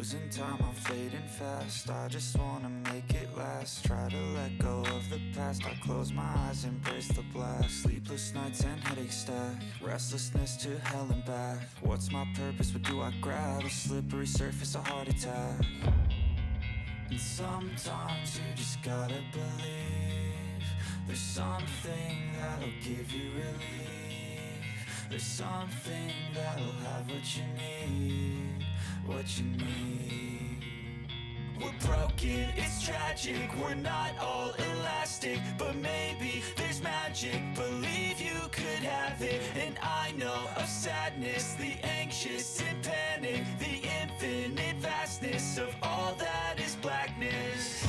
Losing time, I'm fading fast. I just wanna make it last. Try to let go of the past. I close my eyes, embrace the blast. Sleepless nights and headaches stack. Restlessness to hell and back. What's my purpose? What do I grab? A slippery surface, a heart attack. And sometimes you just gotta believe there's something that'll give you relief. There's something that'll have what you need, what you need. We're broken, it's tragic, we're not all elastic, but maybe there's magic. Believe you could have it, and I know of sadness, the anxious and panic, the infinite vastness of all that is blackness.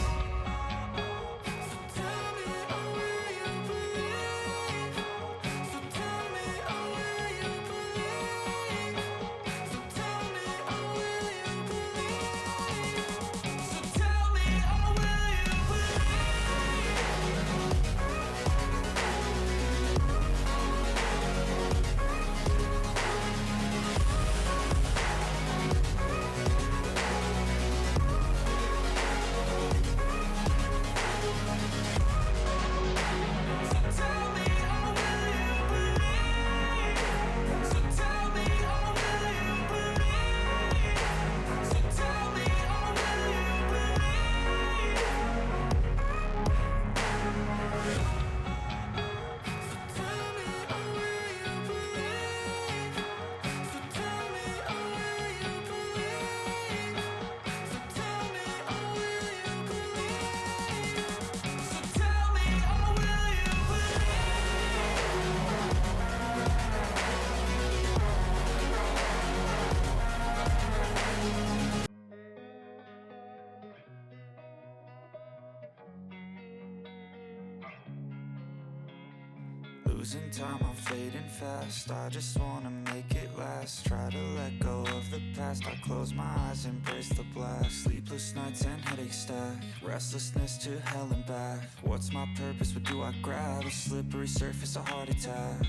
Losing time, I'm fading fast. I just wanna make it last. Try to let go of the past. I close my eyes, embrace the blast. Sleepless nights and headaches stack. Restlessness to hell and back. What's my purpose? What do I grab? A slippery surface, a heart attack.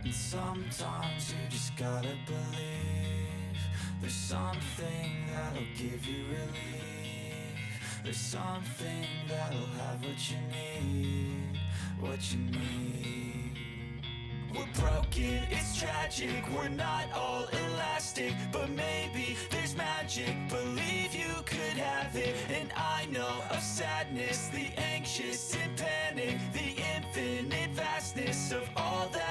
And sometimes you just gotta believe there's something that'll give you relief. There's something that'll have what you need, what you need. We're broken, it's tragic, we're not all elastic, but maybe there's magic. Believe you could have it, and I know of sadness, the anxious and panic, the infinite vastness of all that